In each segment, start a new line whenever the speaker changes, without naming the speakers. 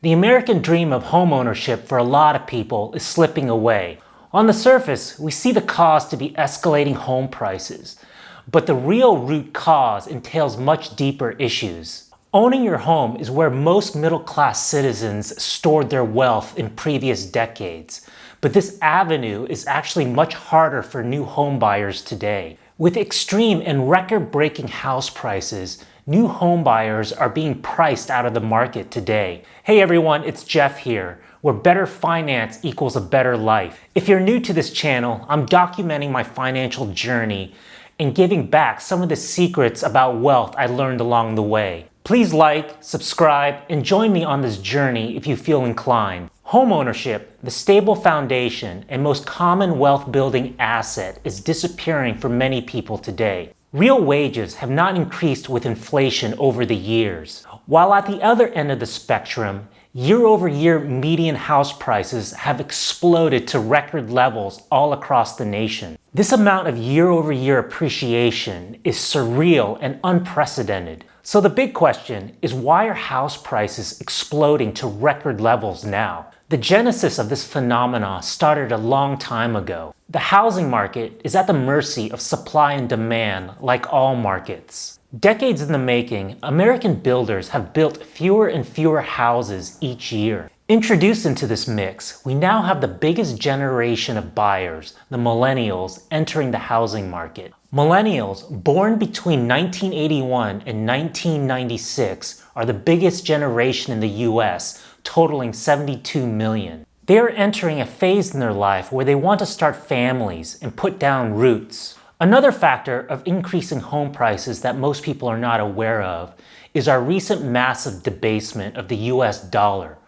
The American dream of homeownership for a lot of people is slipping away. On the surface, we see the cause to be escalating home prices, but the real root cause entails much deeper issues. Owning your home is where most middle-class citizens stored their wealth in previous decades, but this avenue is actually much harder for new home buyers today. With extreme and record-breaking house prices, new home buyers are being priced out of the market today. Hey everyone, it's Jeff here, where better finance equals a better life. If you're new to this channel, I'm documenting my financial journey and giving back some of the secrets about wealth I learned along the way. Please like, subscribe, and join me on this journey if you feel inclined. Homeownership, the stable foundation and most common wealth-building asset, is disappearing for many people today. Real wages have not increased with inflation over the years, while at the other end of the spectrum, year-over-year median house prices have exploded to record levels all across the nation. This amount of year-over-year appreciation is surreal and unprecedented. So the big question is, why are house prices exploding to record levels now? The genesis of this phenomenon started a long time ago. The housing market is at the mercy of supply and demand, like all markets. Decades in the making, American builders have built fewer and fewer houses each year. Introduced into this mix, we now have the biggest generation of buyers, the millennials, entering the housing market. Millennials, born between 1981 and 1996, are the biggest generation in the US, totaling 72 million. They are entering a phase in their life where they want to start families and put down roots. Another factor of increasing home prices that most people are not aware of is our recent massive debasement of the US dollar,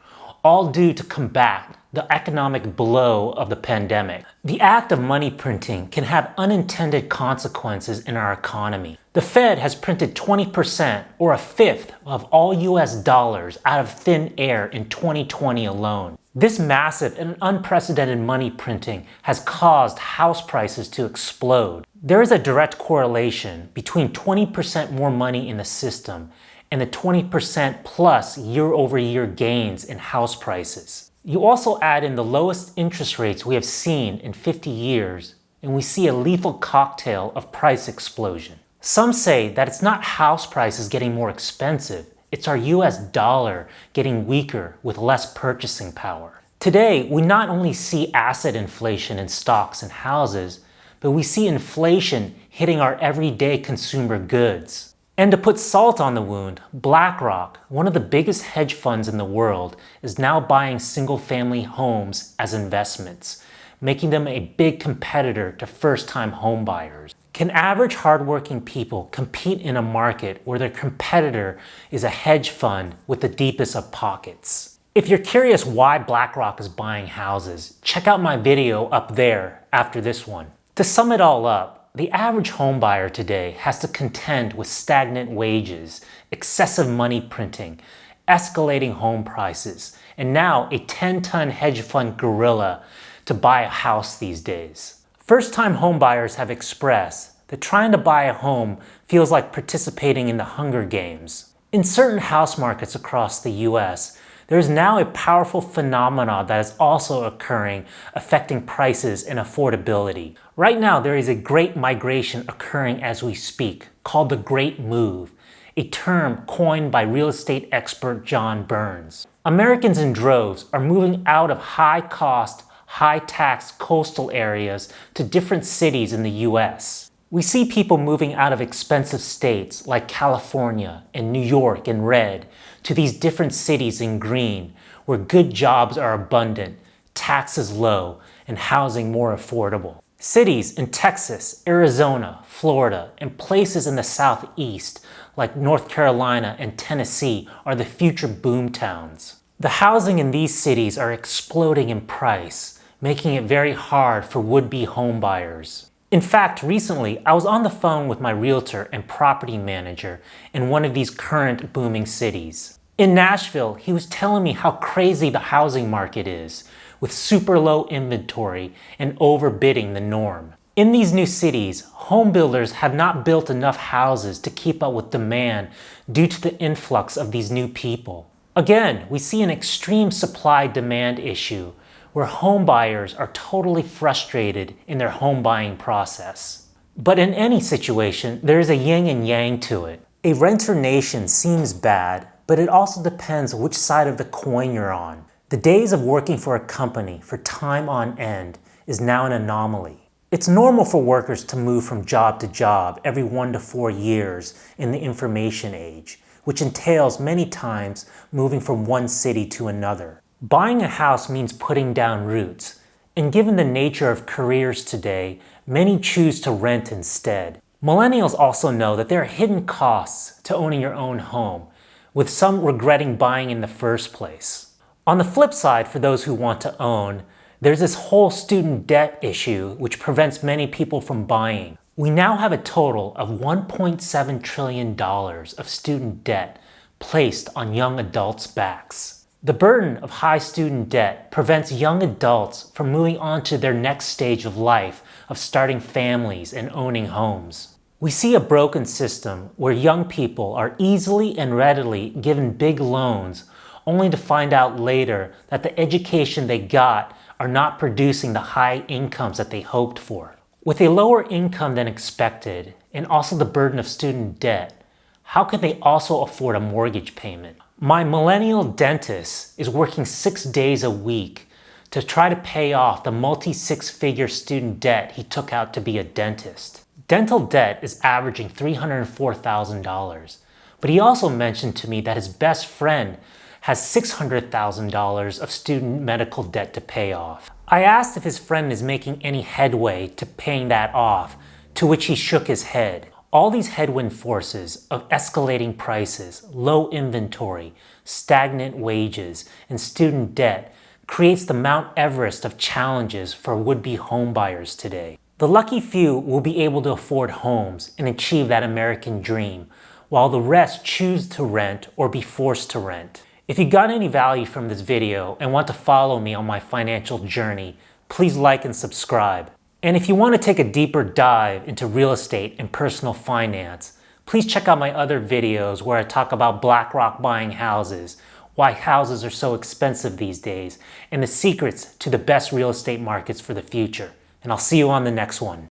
all due to combat the economic blow of the pandemic. The act of money printing can have unintended consequences in our economy. The Fed has printed 20% or a fifth of all US dollars out of thin air in 2020 alone. This massive and unprecedented money printing has caused house prices to explode. There is a direct correlation between 20% more money in the system and the 20% plus year-over-year gains in house prices. You also add in the lowest interest rates we have seen in 50 years, and we see a lethal cocktail of price explosion. Some say that it's not house prices getting more expensive, it's our US dollar getting weaker with less purchasing power. Today, we not only see asset inflation in stocks and houses, but we see inflation hitting our everyday consumer goods. And to put salt on the wound, Blackrock, one of the biggest hedge funds in the world, is now buying single-family homes as investments, making them a big competitor to first-time homebuyers. Can average hardworking people compete in a market where their competitor is a hedge fund with the deepest of pockets? If you're curious why Blackrock is buying houses, check out my video up there after this one. To sum it all up, the average home buyer today has to contend with stagnant wages, excessive money printing, escalating home prices, and now a 10-ton hedge fund gorilla to buy a house these days. First-time home buyers have expressed that trying to buy a home feels like participating in the Hunger Games. In certain house markets across the US, there is now a powerful phenomenon that is also occurring, affecting prices and affordability. Right now, there is a great migration occurring as we speak, called the Great Move, a term coined by real estate expert John Burns. Americans in droves are moving out of high-cost, high-tax coastal areas to different cities in the US. We see people moving out of expensive states like California and New York in red to these different cities in green, where good jobs are abundant, taxes low, and housing more affordable. Cities in Texas, Arizona, Florida, and places in the Southeast like North Carolina and Tennessee are the future boom towns. The housing in these cities are exploding in price, making it very hard for would-be home buyers. In fact, recently, I was on the phone with my realtor and property manager in one of these current booming cities. In Nashville, he was telling me how crazy the housing market is, with super low inventory and overbidding the norm. In these new cities, home builders have not built enough houses to keep up with demand due to the influx of these new people. Again, we see an extreme supply-demand issue where home buyers are totally frustrated in their home buying process. But in any situation, there is a yin and yang to it. A renter nation seems bad, but it also depends which side of the coin you're on. The days of working for a company for time on end is now an anomaly. It's normal for workers to move from job to job every 1 to 4 years in the information age, which entails many times moving from one city to another. Buying a house means putting down roots, and given the nature of careers today, many choose to rent instead. Millennials also know that there are hidden costs to owning your own home, with some regretting buying in the first place. On the flip side, for those who want to own, there's this whole student debt issue which prevents many people from buying. We now have a total of $1.7 trillion of student debt placed on young adults' backs. The burden of high student debt prevents young adults from moving on to their next stage of life of starting families and owning homes. We see a broken system where young people are easily and readily given big loans only to find out later that the education they got are not producing the high incomes that they hoped for. With a lower income than expected, and also the burden of student debt, how could they also afford a mortgage payment? My millennial dentist is working 6 days a week to try to pay off the multi-six-figure student debt he took out to be a dentist. Dental debt is averaging $304,000, but he also mentioned to me that his best friend has $600,000 of student medical debt to pay off. I asked if his friend is making any headway to paying that off, to which he shook his head. All these headwind forces of escalating prices, low inventory, stagnant wages, and student debt creates the Mount Everest of challenges for would-be homebuyers today. The lucky few will be able to afford homes and achieve that American dream, while the rest choose to rent or be forced to rent. If you got any value from this video and want to follow me on my financial journey, please like and subscribe. And if you want to take a deeper dive into real estate and personal finance, please check out my other videos where I talk about Blackrock buying houses, why houses are so expensive these days, and the secrets to the best real estate markets for the future. And I'll see you on the next one.